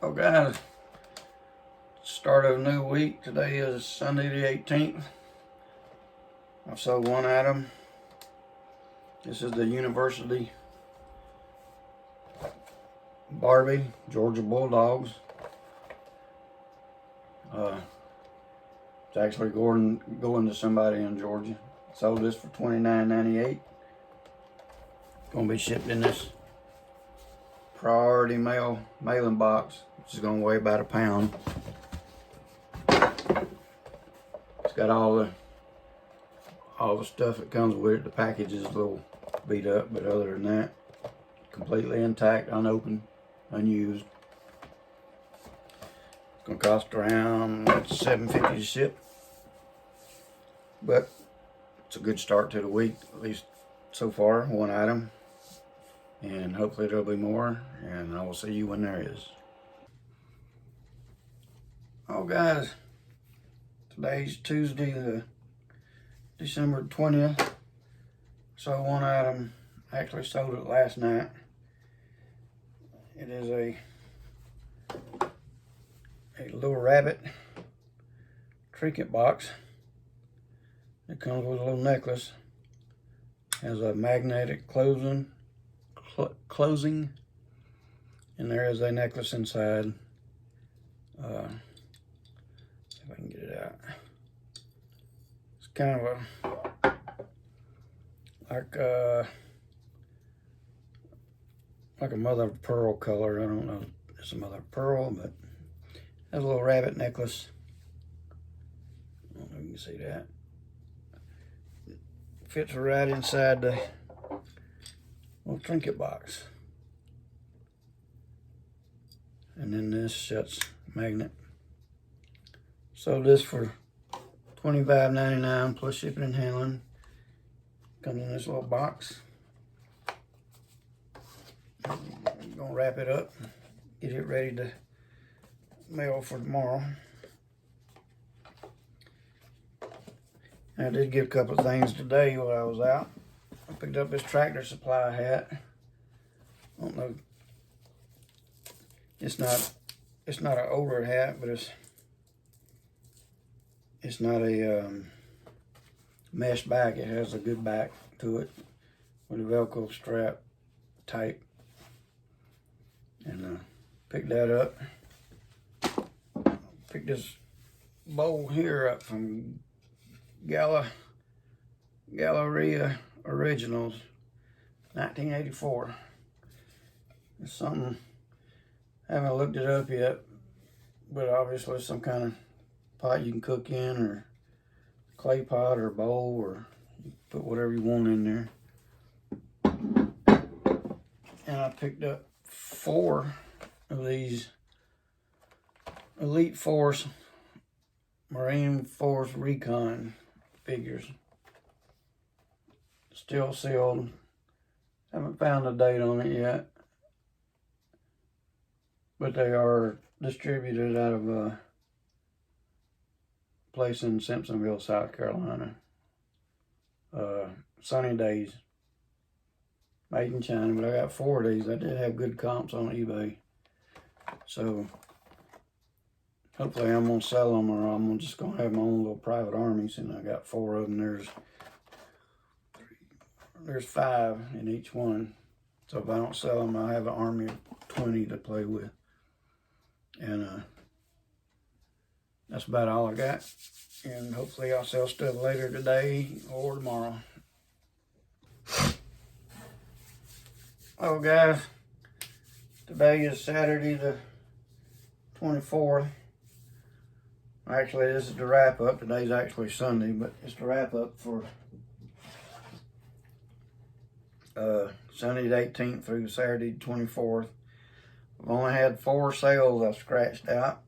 Oh guys, start of a new week. Today is Sunday the 18th. I've sold one item. This is the University Barbie Georgia Bulldogs. It's actually going to somebody in Georgia. Sold this for $29.98. Going to be shipped in this priority mailing box, which is going to weigh about a pound. It's got all the stuff that comes with it. The package is a little beat up, but other than that, completely intact, unopened, unused. It's gonna cost around $7.50 to ship, but it's a good start to the week, at least so far. One item, and hopefully there'll be more, and I will see you when there is. Oh guys, today's Tuesday, December 20th. So one item, actually sold it last night. It is a little rabbit trinket box. It comes with a little necklace. Has a magnetic closing, and there is a necklace inside. If I can get it out. It's kind of like a mother of pearl color. I don't know if it's a mother of pearl, but it has a little rabbit necklace. I don't know if you can see that. It fits right inside the little trinket box. And then this shuts magnet. Sold this for $25.99 plus shipping and handling. Comes in this little box. I'm gonna wrap it up, get it ready to mail for tomorrow. I did get a couple of things today while I was out. I picked up this Tractor Supply hat. I don't know. It's not an older hat, but it's not a mesh back. It has a good back to it with a Velcro strap type. And picked that up. Picked this bowl here up from Galleria Originals, 1984. It's something, I haven't looked it up yet, but obviously some kind of pot you can cook in, or clay pot or bowl, or you put whatever you want in there. And I picked up 4 of these Elite Force Marine Force Recon figures. Still sealed. Haven't found a date on it yet, but they are distributed out of a place in Simpsonville, South Carolina. Sunny Days. Made in China, but I got 4 of these. I did have good comps on eBay. So hopefully I'm gonna sell them, or I'm just gonna have my own little private army, since I got 4 of them. There's 5 in each one. So if I don't sell them, I'll have an army of 20 to play with. And that's about all I got. And hopefully I'll sell stuff later today or tomorrow. Oh guys, today is Saturday the 24th. Actually, this is the wrap up. Today's actually Sunday, but it's the wrap up for Sunday the 18th through Saturday the 24th. I've only had 4 sales I've scratched out,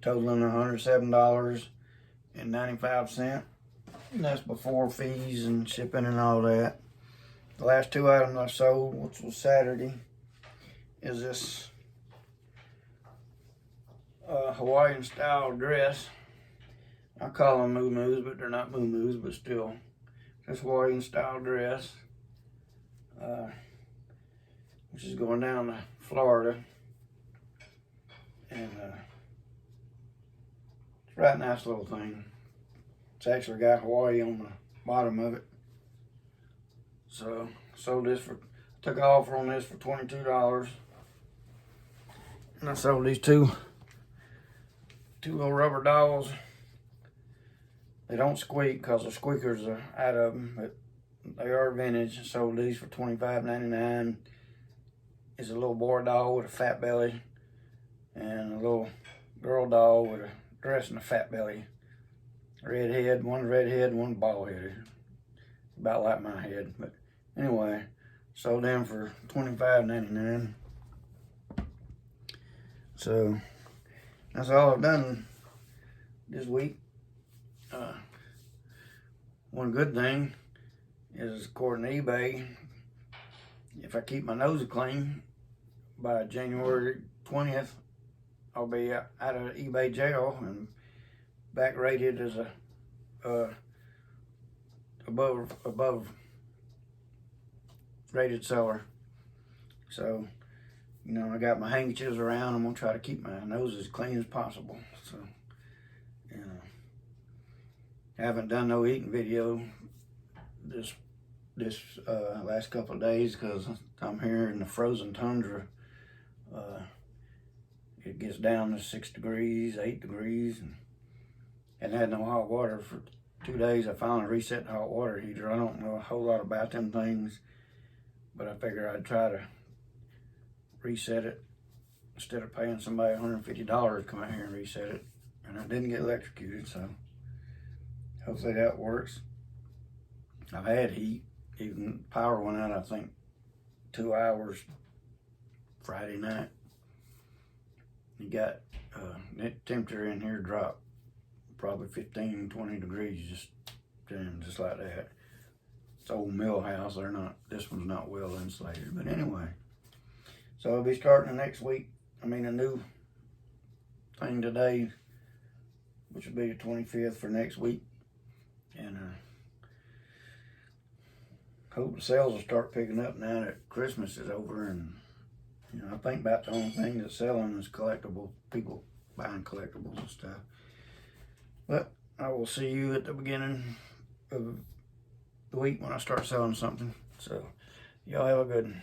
totaling $107.95. And that's before fees and shipping and all that. The last 2 items I sold, which was Saturday, is this Hawaiian style dress. I call them moo-moos, but they're not moo-moos, but still. This Hawaiian style dress, which is going down the Florida. And it's a right nice little thing. It's actually got Hawaii on the bottom of it. So sold this for, took an offer on this for $22. And I sold these two little rubber dolls. They don't squeak because the squeakers are out of them, but they are vintage. I sold these for $25.99. It's a little boy doll with a fat belly and a little girl doll with a dress and a fat belly. Red head, one bald headed. About like my head. But anyway, sold them for $25.99. So that's all I've done this week. One good thing is, according to eBay, if I keep my nose clean, by January 20th, I'll be out of eBay jail and back rated as a above rated seller. So, you know, I got my handkerchiefs around. I'm gonna try to keep my nose as clean as possible. So, you know, I haven't done no eating video this last couple of days because I'm here in the frozen tundra. It gets down to 6 degrees, 8 degrees, and had no hot water for 2 days. I finally reset the hot water heater. I don't know a whole lot about them things, but I figured I'd try to reset it instead of paying somebody $150 to come out here and reset it. And I didn't get electrocuted, so hopefully that works. I've had heat. Even power went out, I think, 2 hours Friday night. You got net temperature in here dropped probably 15, 20 degrees, just like that. It's old mill house. They're not, this one's not well insulated. But anyway, so I'll be starting the next week. I mean, a new thing today, which will be the 25th for next week. And hope the sales will start picking up now that Christmas is over. And you know, I think about the only thing that's selling is collectible, people buying collectibles and stuff. But I will see you at the beginning of the week when I start selling something. So y'all have a good one.